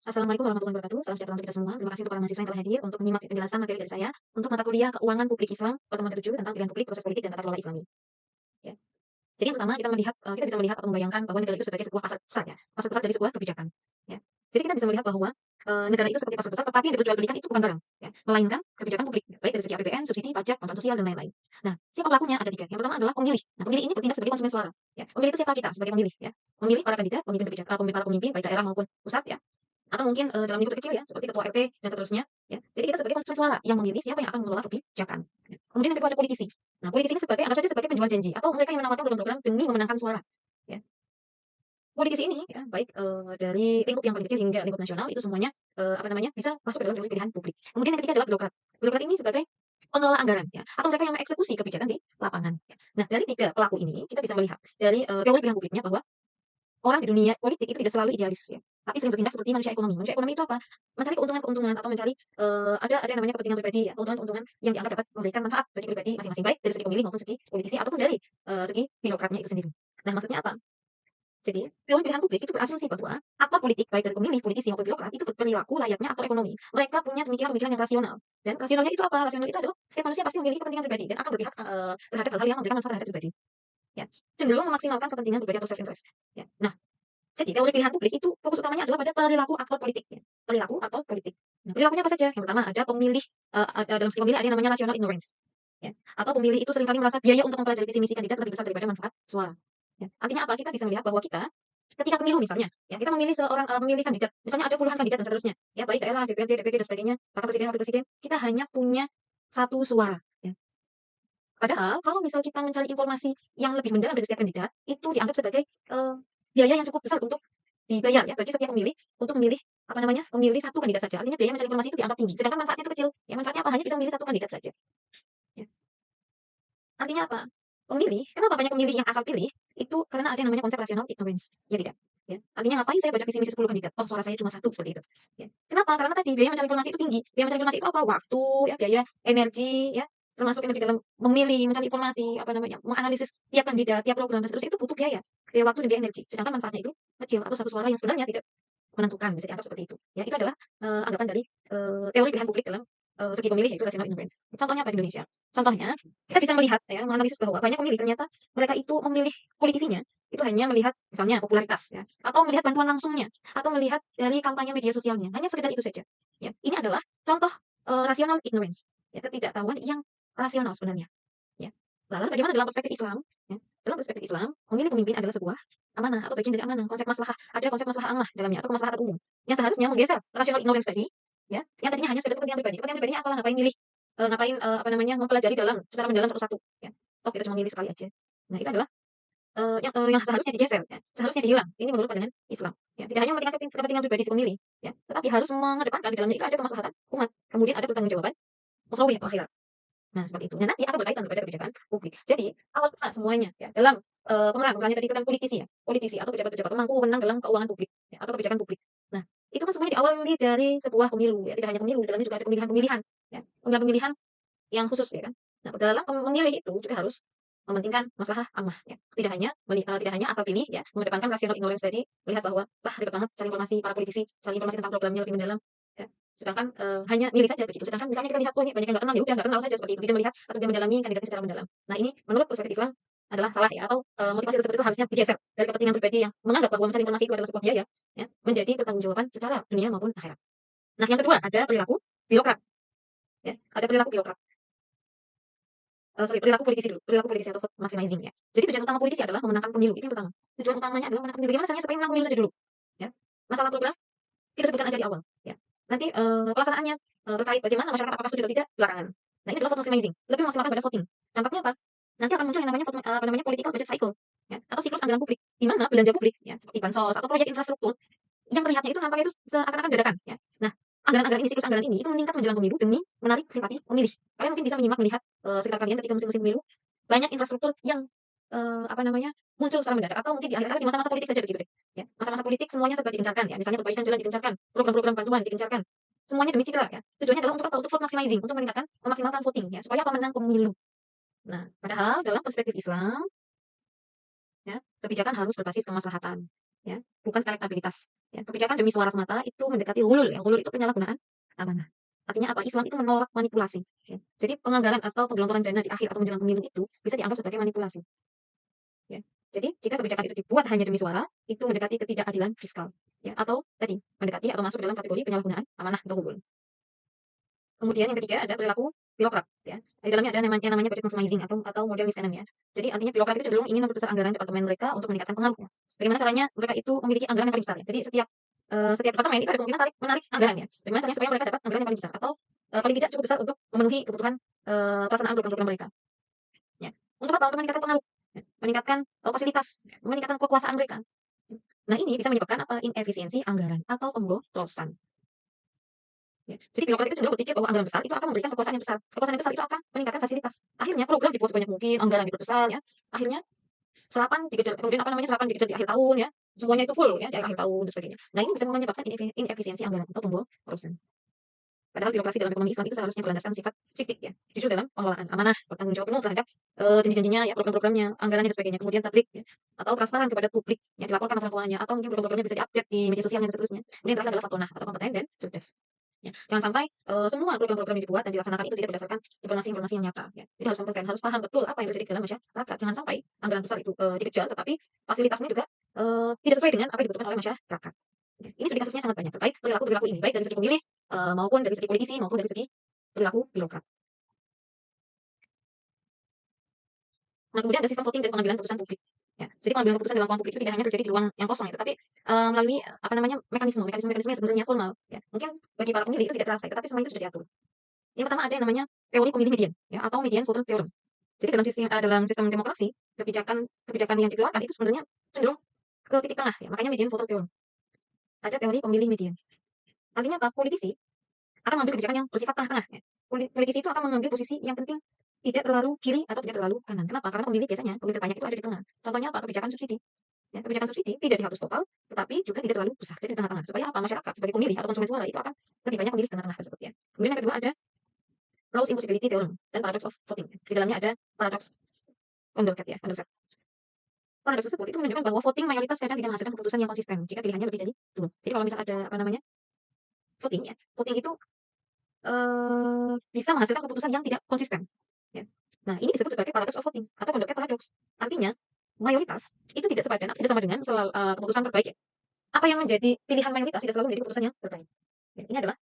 Assalamualaikum warahmatullahi wabarakatuh. Salam sejahtera untuk kita semua. Terima kasih untuk para mahasiswa yang telah hadir untuk menyimak penjelasan materi dari saya untuk mata kuliah Keuangan Publik Islam pertemuan ke-7 tentang pilihan publik, proses politik dan tata kelola Islami. Ya. Jadi yang pertama kita bisa melihat atau membayangkan bahwa negara itu sebagai sebuah pasar besar ya, pasar besar dari sebuah kebijakan. Ya. Jadi kita bisa melihat bahwa negara itu seperti pasar besar, tetapi yang diperjualbelikan itu bukan barang, ya, melainkan kebijakan publik, baik dari segi APBN, subsidi, pajak, bantuan sosial dan lain-lain. Nah, siapa pelakunya ada tiga. Yang pertama adalah pemilih. Nah, pemilih ini bertindak sebagai konsumen suara. Ya. Pemilih itu siapa kita sebagai pemilih? Ya. Memilih para kandidat, para pemimpin baik daerah maupun pusat ya, atau mungkin, dalam lingkup kecil ya, seperti ketua RT dan seterusnya, ya. Jadi kita sebagai konsumen suara yang memilih siapa yang akan mengelola kebijakan, ya. Kemudian yang kedua ada politisi. Nah, politisi ini anggap saja sebagai penjual janji atau mereka yang menawarkan program-program demi memenangkan suara, ya. Politisi ini ya, baik, dari lingkup yang paling kecil hingga lingkup nasional itu semuanya, bisa masuk ke dalam jalur pilihan publik. Kemudian yang ketiga adalah birokrat. Birokrat ini sebagai pengelola anggaran ya, atau mereka yang mengeksekusi kebijakan di lapangan, ya. Nah, dari 3 pelaku ini kita bisa melihat dari, teori pilihan publiknya bahwa orang di dunia politik itu tidak selalu idealis ya, tapi sering bertindak seperti manusia ekonomi. Manusia ekonomi itu apa? Mencari keuntungan-keuntungan atau mencari, ada yang namanya kepentingan pribadi ya, keuntungan-keuntungan yang dianggap dapat memberikan manfaat bagi pribadi masing-masing, baik dari segi pemilih maupun segi politisi ataupun dari, segi birokratnya itu sendiri. Nah, maksudnya apa? Jadi, teori pilihan publik itu berasumsi bahwa aktor politik, baik dari pemilih, politisi maupun birokrat, itu berperilaku layaknya aktor ekonomi. Mereka punya pemikiran-pemikiran yang rasional. Dan rasionalnya itu apa? Rasional itu adalah setiap manusia pasti memiliki kepentingan pribadi dan akan berpihak, terhadap hal-hal yang memberikan manfaat terhadap pribadi. Ya, cenderung memaksimalkan kepentingan pribadi atau self interest. Ya. Nah, jadi teori pilihan publik itu fokus utamanya adalah pada perilaku aktor politik ya, perilaku atau politik. Nah, perilakunya apa saja? Yang pertama ada pemilih, dalam segi pemilih ada yang namanya rational ignorance, ya, atau pemilih itu seringkali merasa biaya untuk mempelajari visi misi kandidat lebih besar daripada manfaat suara. Ya, artinya apa? Kita bisa melihat bahwa kita ketika pemilu misalnya, ya kita memilih seorang, memilih kandidat, misalnya ada puluhan kandidat dan seterusnya, ya baik daerah, DPRD, DPD dan sebagainya, bahkan presiden, wakil presiden, kita hanya punya satu suara, ya. Padahal kalau misal kita mencari informasi yang lebih mendalam dari setiap kandidat, itu dianggap sebagai, biaya yang cukup besar untuk dibayar ya bagi setiap pemilih untuk memilih, memilih satu kandidat saja. Artinya biaya mencari informasi itu dianggap tinggi, sedangkan manfaatnya itu kecil. Ya manfaatnya apa? Hanya bisa memilih satu kandidat saja. Ya. Artinya apa? Kenapa banyak pemilih yang asal pilih? Itu karena ada yang namanya konsep rational ignorance. Ya tidak? Ya. Artinya ngapain saya baca visi misi 10 kandidat? Oh, suara saya cuma satu seperti itu. Ya. Kenapa? Karena tadi biaya mencari informasi itu tinggi. Biaya mencari informasi itu apa? Waktu, ya, biaya energi, ya, termasuk energi dalam memilih, mencari informasi, menganalisis tiap kandidat, tiap program dan seterusnya itu butuh biaya. Biaya waktu dan biaya energi. Sedangkan manfaatnya itu kecil atau satu suara yang sebenarnya tidak menentukan, bisa dianggap seperti itu. Ya, itu adalah, anggapan dari, teori pilihan publik dalam, segi pemilih yaitu rational ignorance. Contohnya apa di Indonesia? Contohnya, kita bisa melihat ya, menganalisis bahwa banyak pemilih ternyata mereka itu memilih politisinya, itu hanya melihat misalnya popularitas ya, atau melihat bantuan langsungnya, atau melihat dari kampanye media sosialnya, hanya sekedar itu saja. Ya, ini adalah contoh, rational ignorance, ya, ketidaktahuan yang rasional sebenarnya. Ya. Lalu bagaimana dalam perspektif Islam? Ya, dalam perspektif Islam, memilih pemimpin adalah sebuah amanah atau bagian dari amanah. Konsep maslahah ammah dalamnya atau kemaslahatan umum. Yang seharusnya menggeser rational ignorance tadi, ya, yang tadinya hanya sekedar kepentingan pribadi. Kepentingan pribadinya apalah ngapain milih, mempelajari secara mendalam satu-satu, ya. Oh, kita cuma milih sekali aja. Nah, itu adalah yang seharusnya digeser, ya, seharusnya dihilang. Ini menurut pandangan Islam. Ya, tidak hanya mementingkan kepentingan pribadi si pemilih, ya, tetapi harus mengedepankan di dalamnya itu ada kemaslahatan umat. Kemudian ada pertanggungjawaban ukhrawi atau akhirat. Nah, seperti itu. Dan nanti akan berkaitan kepada kebijakan publik. Jadi, awal mula semuanya ya dalam, pemerannya tadi itu kan politisi ya, politisi atau pejabat-pejabat pemangku wewenang dalam keuangan publik ya, atau kebijakan publik. Nah, itu kan semuanya diawali dari sebuah pemilu ya, tidak hanya pemilu, di dalamnya juga ada pemilihan-pemilihan ya, pemilihan-pemilihan yang khusus ya kan. Nah, dalam memilih itu juga harus mementingkan maslahah ammah ya. Tidak hanya asal pilih ya, mengedepankan rasional ignorance tadi, melihat bahwa, "Wah, ribet banget cari informasi para politisi, cari informasi tentang programnya lebih mendalam." Ya. Sedangkan, hanya milih saja begitu. Sedangkan misalnya kita lihat, "Oh, ini banyak yang nggak kenal," ya udah nggak kenal saja seperti itu, tidak melihat atau tidak mendalami kandidatnya secara mendalam. Nah, ini menurut perspektif Islam adalah salah ya, atau, motivasi tersebut itu harusnya digeser dari kepentingan pribadi yang menganggap bahwa mencari informasi itu adalah sebuah biaya, ya, menjadi pertanggungjawaban secara dunia maupun akhirat. Nah, yang kedua ada perilaku birokrat, ya, ada perilaku birokrat. Perilaku politisi atau vote maximizing ya. Jadi tujuan utama politisi adalah memenangkan pemilu, itu yang pertama. Tujuan utamanya adalah memenangkan pemilu. Bagaimana caranya supaya menang pemilu saja dulu, ya. Masalah program kita sebutkan aja di awal, ya. Nanti, pelaksanaannya, terkait bagaimana masyarakat apakah setuju atau tidak belakangan. Nah, ini adalah vote maximizing, lebih memaksimalkan pada voting. Dampaknya apa? Nanti akan muncul yang namanya political budget cycle, ya, atau siklus anggaran publik, di mana belanja publik ya, seperti bansos atau proyek infrastruktur yang terlihatnya itu nampaknya itu seakan-akan dadakan, ya. Nah, siklus anggaran ini itu meningkat menjelang pemilu demi menarik simpati pemilih. Kalian mungkin bisa menyimak melihat, sekitar kalian ketika musim-musim pemilu, banyak infrastruktur yang, muncul secara mendadak atau mungkin di akhir-akhir di masa-masa politik saja begitu deh, ya. Masa-masa politik semuanya serba digencarkan ya, misalnya perbaikan jalan digencarkan, program-program bantuan digencarkan, semuanya demi citra ya. Tujuannya adalah untuk apa? Untuk vote maximizing, untuk memaksimalkan voting ya, supaya pemenang pemilu. Nah, padahal dalam perspektif Islam, ya, kebijakan harus berbasis kemaslahatan. ya, bukan elektabilitas. Ya, kebijakan demi suara semata itu mendekati ghulul ya. Ghulul itu penyalahgunaan amanah. Artinya apa? Islam itu menolak manipulasi. Ya. Jadi penganggaran atau penggelontoran dana di akhir atau menjelang pemilu itu bisa dianggap sebagai manipulasi. Ya. Jadi jika kebijakan itu dibuat hanya demi suara, itu mendekati ketidakadilan fiskal. Ya, atau tadi mendekati atau masuk dalam kategori penyalahgunaan amanah atau ghulul. Kemudian yang ketiga ada perilaku birokrat ya. Di dalamnya ada yang namanya budget maximizing atau model Miss Ellen ya. Jadi artinya birokrat itu cenderung ingin memperbesar anggaran departemen mereka untuk meningkatkan pengaruhnya. Bagaimana caranya mereka itu memiliki anggaran yang paling besar ya. Jadi setiap departemen itu ada kemungkinan menarik anggaran ya. Bagaimana caranya supaya mereka dapat anggaran yang paling besar atau paling tidak cukup besar untuk memenuhi kebutuhan pelaksanaan program-program mereka. Ya. Untuk apa? Untuk meningkatkan pengaruh, ya. Meningkatkan fasilitas, ya. Meningkatkan kekuasaan mereka. Nah ini bisa menyebabkan apa? Inefisiensi anggaran atau pemborosan. Ya. Jadi birokrat itu cenderung berpikir bahwa anggaran besar itu akan memberikan kekuasaan yang besar. Kekuasaan yang besar itu akan meningkatkan fasilitas. Akhirnya program dibuat sebanyak mungkin, anggaran diperbesar ya. Akhirnya serapan dikejar, kemudian serapan dikejar di akhir tahun ya. Semuanya itu full ya di akhir tahun dan sebagainya. Nah, ini bisa menyebabkan inefisiensi anggaran atau pemborosan. Padahal birokrasi dalam ekonomi Islam itu seharusnya berlandaskan sifat sidik ya. Jujur dalam pengelolaan amanah, bertanggung jawab penuh terhadap janji-janjinya ya, program-programnya, anggarannya dan sebagainya. Kemudian tablik ya, atau transparan kepada publik, ya dilaporkan orang-tuanya atau mungkin program-programnya bisa diupdate di media sosialnya dan seterusnya. Kemudian terakhir adalah fatonah atau kompeten dan cerdas. Ya, jangan sampai semua program-program yang dibuat dan dilaksanakan itu tidak berdasarkan informasi-informasi yang nyata. Ya. Jadi harus paham betul apa yang terjadi dalam masyarakat. Jangan sampai anggaran besar itu dikejar, tetapi fasilitasnya juga tidak sesuai dengan apa yang dibutuhkan oleh masyarakat. Ya. Ini studi kasusnya sangat banyak terkait perilaku ini, baik dari segi pemilih maupun dari segi politisi maupun dari segi perilaku birokrat. Nah, kemudian ada sistem voting dan pengambilan keputusan publik. Ya. Jadi pengambilan keputusan dalam ruang publik itu tidak hanya terjadi di ruang yang kosong, ya, tetapi melalui apa namanya mekanisme yang sebenarnya formal. Ya. Mungkin bagi para pemilih itu tidak terasa, tetapi semua itu sudah diatur. Yang pertama ada yang namanya teori pemilih median, ya, atau median voter theorem. Jadi dalam sistem demokrasi, kebijakan yang dikeluarkan itu sebenarnya cenderung ke titik tengah, ya. Makanya median voter theorem. Ada teori pemilih median. Artinya apa? Politisi akan mengambil kebijakan yang bersifat tengah-tengah. Ya. Politisi itu akan mengambil posisi yang penting, tidak terlalu kiri atau tidak terlalu kanan. Kenapa? Karena pemilih terbanyak itu ada di tengah. Contohnya apa? Kebijakan subsidi. Ya, kebijakan subsidi tidak dihapus total, tetapi juga tidak terlalu besar, jadi di tengah-tengah. Supaya apa? Masyarakat sebagai pemilih atau konsumen suara itu akan lebih banyak memilih tengah-tengah tersebut ya. Kemudian yang kedua ada Rawls impossibility theorem dan paradox of voting. Di dalamnya ada paradox Condorcet ya, Condorcet. Paradoks tersebut itu menunjukkan bahwa voting mayoritas kadang tidak menghasilkan keputusan yang konsisten jika pilihannya lebih dari dua. Jadi kalau misal ada apa namanya voting ya, voting itu bisa menghasilkan keputusan yang tidak konsisten. Ya. Nah ini disebut sebagai paradox of voting atau Condorcet paradox. Artinya mayoritas itu tidak sepadan atau tidak sama dengan keputusan terbaik ya. Apa yang menjadi pilihan mayoritas tidak selalu menjadi keputusan yang terbaik. Ya, ini adalah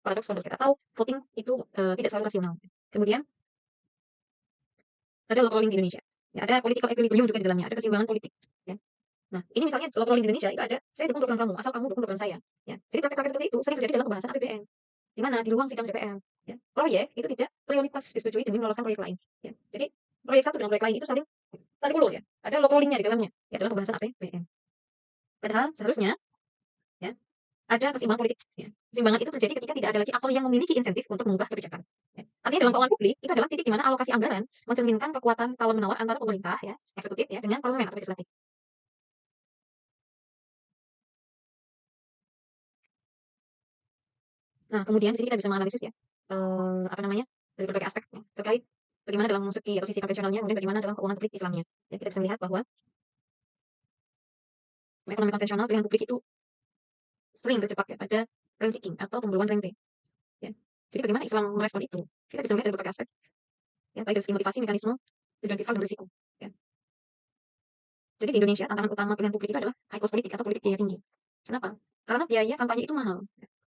paradoks Condorcet atau voting itu tidak selalu rasional. Kemudian ada local rolling di Indonesia. Ya, ada political equilibrium juga di dalamnya, ada keseimbangan politik. Ya. Nah, ini misalnya local rolling di Indonesia itu ada, saya dukung program kamu, asal kamu dukung program saya. Ya. Jadi praktek-praktek seperti itu sering terjadi dalam pembahasan APBN. Di mana? Di ruang sidang DPR. Ya. Proyek itu tidak prioritas disetujui demi meloloskan proyek lain. Ya. Jadi proyek satu dengan proyek lain itu saling tarik ulur ya. Ada local rollingnya di dalamnya. Ya, dalam pembahasan APBN. Padahal seharusnya ya, ada keseimbangan politik. Ya. Keseimbangan itu terjadi ketika tidak ada lagi aktor yang memiliki insentif untuk mengubah kebijakan. Ya. Artinya dalam keuangan publik itu adalah titik di mana alokasi anggaran mencerminkan kekuatan tawar-menawar antara pemerintah ya, eksekutif ya, dengan parlemen atau legislatif. Nah, kemudian di sini kita bisa menganalisis ya, apa namanya, dari berbagai aspek ya, terkait bagaimana dalam segi atau sisi konvensionalnya, kemudian bagaimana dalam keuangan publik Islamnya. Ya, kita bisa melihat bahwa ekonomi konvensional pilihan publik itu sering terjebak ya pada rent seeking atau pemburuan rente. Ya. Jadi bagaimana Islam merespon itu? Kita bisa melihat dari berbagai aspek. Ya, baik dari segi motivasi, mekanisme, tujuan fiskal dan risiko. Ya. Jadi di Indonesia tantangan utama pilihan publik itu adalah high cost politik atau politik biaya tinggi. Kenapa? Karena biaya kampanye itu mahal.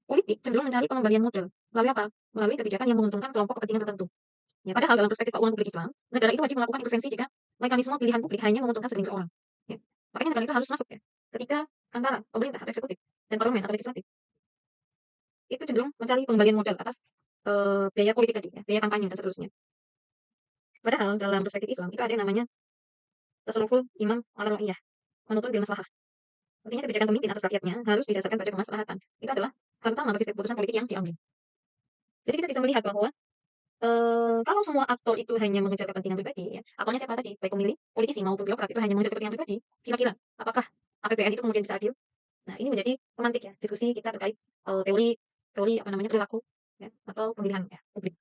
Politik cenderung mencari pengembalian modal. Melalui apa? Melalui kebijakan yang menguntungkan kelompok kepentingan tertentu. Ya, padahal dalam perspektif keuangan publik Islam, negara itu wajib melakukan intervensi jika mekanisme pilihan publik hanya menguntungkan segelintir orang. Ya. Makanya negara itu harus masuk ya. Ketika antara pemerintah atau eksekutif dan parlemen atau legislatif itu cenderung mencari pengembalian modal atas biaya politik tadi, ya, biaya kampanye dan seterusnya. Padahal dalam perspektif Islam itu ada yang namanya tasawuful imam ala ra'iyah, menuntun bil maslahah. Artinya kebijakan pemimpin atas rakyatnya harus didasarkan pada kemaslahatan. Itu adalah hal utama bagi setiap keputusan politik yang diambil. Jadi kita bisa melihat bahwa kalau semua aktor itu hanya mengejar kepentingan pribadi, ya, aktornya siapa tadi? Baik pemilih, politisi maupun birokrat itu hanya mengejar kepentingan pribadi. Kira-kira apakah APBN itu kemudian bisa adil? Nah, ini menjadi pemantik ya diskusi kita terkait teori teori apa namanya perilaku ya, atau pemilihan ya, publik.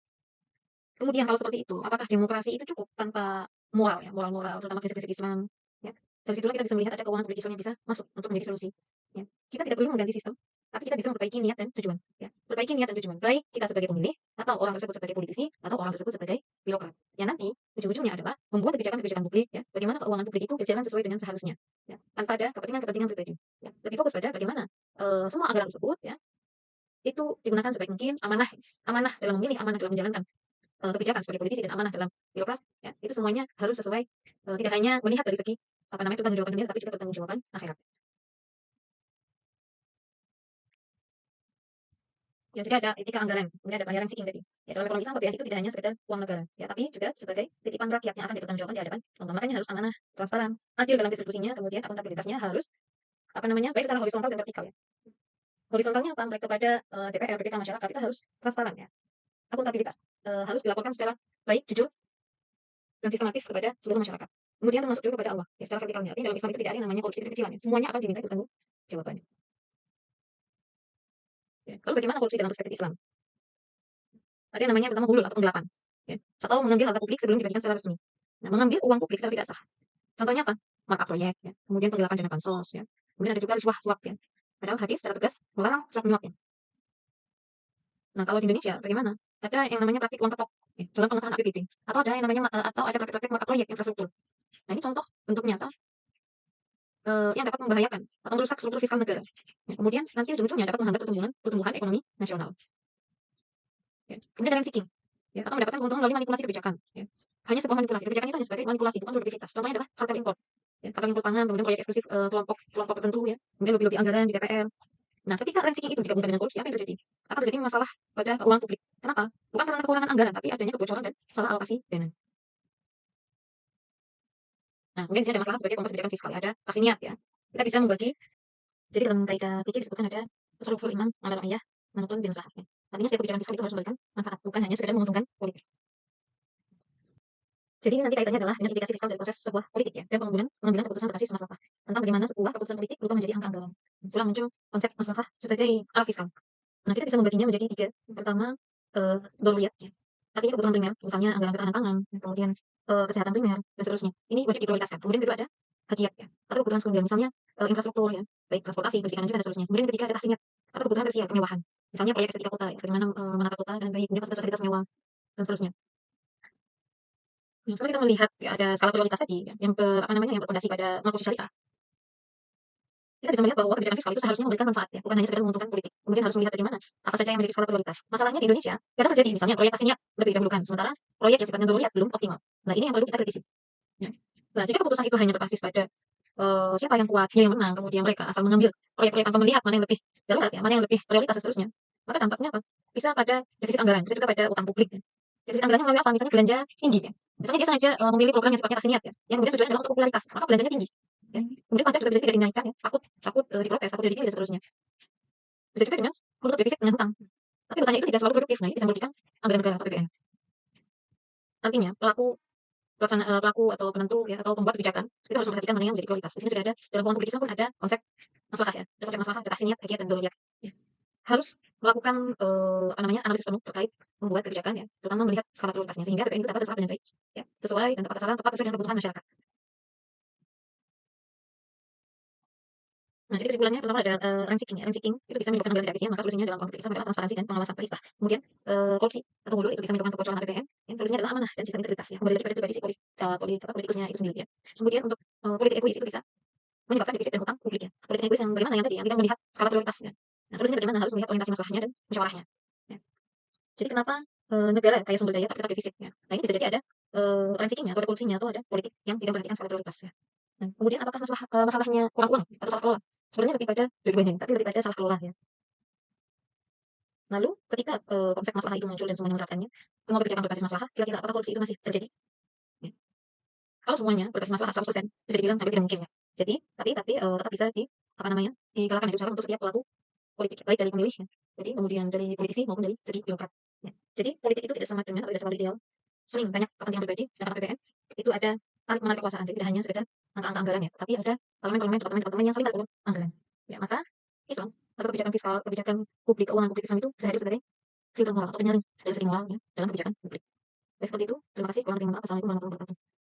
Kemudian kalau seperti itu, apakah demokrasi itu cukup tanpa moral ya, moral-moral terutama prinsip-prinsip Islam ya? Dari situlah kita bisa melihat ada keuangan publik Islam yang bisa masuk untuk menjadi solusi. Ya. Kita tidak perlu mengganti sistem, tapi kita bisa memperbaiki niat dan tujuan. Ya. Perbaiki niat dan tujuan, baik kita sebagai pemilih, atau orang tersebut sebagai politisi, atau orang tersebut sebagai birokrat. Ya nanti ujung-ujungnya adalah membuat kebijakan-kebijakan publik, ya, bagaimana keuangan publik itu berjalan sesuai dengan seharusnya, ya, tanpa ada kepentingan-kepentingan pribadi. Ya. Lebih fokus pada bagaimana semua anggaran tersebut, ya, itu digunakan sebaik mungkin, amanah, amanah dalam memilih, amanah dalam menjalankan kebijakan sebagai politisi dan amanah dalam birokrat, ya, itu semuanya harus sesuai, tidak hanya melihat dari segi pertanggungjawaban dunia, tapi juga pertanggungjawaban akhirat. Ya, jadi ada etika anggaran, kemudian ada bayaran seeking tadi. Ya, dalam ekonomi Islam, APBN itu tidak hanya sekedar uang negara, ya, tapi juga sebagai titipan rakyat yang akan dipertanggungjawabkan di hadapan Allah. Makanya harus amanah, transparan, adil dalam distribusinya, kemudian akuntabilitasnya harus baik secara horizontal dan vertikal, ya. Horizontalnya apa? Baik kepada DPR, BPK, masyarakat, kita harus transparan, ya. Akuntabilitas harus dilaporkan secara baik, jujur, dan sistematis kepada seluruh masyarakat. Kemudian termasuk juga kepada Allah, ya, secara vertikalnya. Artinya dalam Islam itu tidak ada yang namanya korupsi kecil-kecilan, ya. Semuanya akan dimintai pertanggungjawaban. Ya. Lalu bagaimana korupsi dalam perspektif Islam? Ada yang namanya pertama gulul atau penggelapan, ya, atau mengambil harta publik sebelum dibagikan secara resmi. Nah, mengambil uang publik secara tidak sah. Contohnya apa? Markup proyek, ya. Kemudian penggelapan dana bansos, ya. Kemudian ada juga riswah suap, ya. Padahal hadis secara tegas melarang suap menyuap, ya. Nah, kalau di Indonesia bagaimana? Ada yang namanya praktik uang ketok, ya, dalam pengesahan APBD, atau ada yang namanya atau ada praktik-praktik markup proyek infrastruktur. Nah, ini contoh bentuk nyata yang dapat membahayakan atau merusak struktur fiskal negara. Ya, kemudian nanti ujung-ujungnya dapat menghambat pertumbuhan ekonomi nasional. Ya. Kemudian ada ranking, ya, atau mendapatkan keuntungan melalui manipulasi kebijakan. Ya. Hanya sebuah manipulasi. Kebijakan itu hanya sebagai manipulasi, bukan produktivitas. Contohnya adalah kartel impor. Ya, kartel impor pangan, kemudian proyek eksklusif kelompok tertentu, ya. Kemudian lobby-lobby anggaran di DPR. Nah, ketika ranking itu digabungkan dengan korupsi, apa yang terjadi? Akan terjadi masalah pada keuangan publik. Kenapa? Bukan karena kekurangan anggaran, tapi adanya kebocoran dan salah alokasi dana. Nah, kemudian di sini ada masalah sebagai kompas kebijakan fiskal. Ya. Ada aksi niat, ya. Kita bisa membagi. Jadi dalam kaidah fikih disebutkan ada tasarruful imam ala ra'iyah manutun bin maslahat. Artinya setiap kebijakan fiskal itu harus memberikan manfaat, bukan hanya sekedar menguntungkan politik. Jadi nanti kaitannya adalah dengan implikasi fiskal dari proses sebuah politik, ya, dan pengambilan keputusan berbasis maslahah tentang bagaimana sebuah keputusan politik berubah menjadi angka anggaran. Setelah muncul konsep maslahah sebagai alat fiskal. Nah, kita bisa membaginya menjadi tiga. Pertama, daruriyat, ya. Artinya kebutuhan primer, misalnya anggaran ketahanan pangan, kemudian kesehatan primer dan seterusnya. Ini wajib diprioritaskan. Kemudian kedua ada hajiyat, ya, atau kebutuhan sekunder, misalnya infrastruktur, ya, baik transportasi, pendidikan dan juga dan seterusnya. Kemudian ketiga ada tahsinat atau kebutuhan tersier, kemewahan. Misalnya proyek estetika kota, ya, bagaimana menata kota dan baik, kemudian fasilitas mewah dan seterusnya. Nah, setelah kita melihat, ya, ada skala prioritas tadi, ya, yang berfondasi pada makro syariah, kita bisa melihat bahwa kebijakan fiskal itu seharusnya memberikan manfaat, ya, bukan hanya sekedar menguntungkan politik. Kemudian harus melihat bagaimana apa saja yang memiliki skala prioritas. Masalahnya di Indonesia kadang terjadi, misalnya proyek tahsiniyah lebih didahulukan, sementara proyek yang sifatnya daruriyat belum optimal. Nah, ini yang perlu kita kritisi. Ya. Nah, jika keputusan itu hanya berbasis pada siapa yang kuat, dia yang menang, kemudian mereka asal mengambil proyek-proyek tanpa melihat mana yang lebih darurat, ya, mana yang lebih prioritas dan seterusnya, maka dampaknya apa? Bisa pada defisit anggaran, bisa juga pada utang publik, ya. Defisit anggarannya melalui apa? Misalnya belanja tinggi, ya. Misalnya dia sengaja memilih program yang sifatnya tahsiniyah, ya, yang kemudian tujuannya adalah untuk popularitas, maka belanjanya tinggi. Ya. Kemudian pajak juga bisa tidak dinaikkan, ya. Takut takut diprotes, takut didikir dan seterusnya. Bisa juga dengan menutup defisit dengan hutang. Tapi hutangnya itu tidak selalu produktif. Nah, ini bisa merugikan anggaran negara atau APBN. Artinya, pelaku atau penentu, ya, atau pembuat kebijakan itu harus memperhatikan mana yang menjadi prioritas. Di sini sudah ada dalam keuangan publik Islam pun ada konsep maslahah, ya. Ada konsep maslahah, ada tahsiniyat, hajiyat dan daruriyat. Ya. Harus melakukan analisis penuh terkait membuat kebijakan, ya, terutama melihat skala prioritasnya sehingga APBN itu dapat terserap dengan baik, ya, sesuai dan tepat sasaran, tepat sesuai dengan kebutuhan masyarakat. Nah, jadi kesimpulannya pertama ada ranking, ya. Ranking itu bisa menyebabkan anggaran tidak efisien, maka solusinya dalam konflik Islam adalah transparansi dan pengawasan perisbah. Kemudian korupsi atau gulul itu bisa menyebabkan kebocoran APBN. Yang solusinya adalah amanah dan sistem integritas, ya. Kembali lagi pada pribadi si politikusnya itu sendiri, ya. Kemudian untuk politik egois itu bisa menyebabkan defisit dan hutang publik, ya. Politik egois yang bagaimana yang tadi, yang tidak melihat skala prioritasnya. Nah, solusinya bagaimana harus melihat orientasi masalahnya dan musyawarahnya. Ya. Jadi kenapa negara kaya sumber daya tapi tetap defisit, ya. Nah, ini bisa jadi ada rankingnya atau ada korupsinya atau ada politik yang tidak memperhatikan skala prioritas, ya. Nah, kemudian apakah masalahnya kurang uang atau salah kelola? Sebenarnya lebih pada dua-duanya, tapi lebih pada salah kelola, ya. Lalu ketika konsep masalah itu muncul dan semuanya menerapkannya, semua kebijakan berbasis masalah, kira-kira apakah korupsi itu masih terjadi? Ya. Kalau semuanya berbasis masalah 100%, bisa dibilang hampir tidak mungkin, ya. Jadi, tapi tetap bisa digalakkan itu untuk setiap pelaku politik, baik dari pemilih, ya. Jadi kemudian dari politisi maupun dari segi birokrat. Ya. Jadi politik itu tidak sama dengan atau tidak selalu ideal. Sering banyak kepentingan pribadi, sedangkan APBN itu ada tarik menarik kekuasaan. Jadi tidak hanya sekedar angka-angka anggaran, ya, tapi ada departemen yang saling tarik ulur anggaran. Ya, maka Islam atau kebijakan fiskal, kebijakan publik, keuangan publik Islam itu bisa hadir sebagai filter moral atau penyaring dari segi moral, ya, dalam kebijakan publik. Baik seperti itu. Terima kasih. Kurang lebih mohon maaf. Assalamualaikum warahmatullahi wabarakatuh.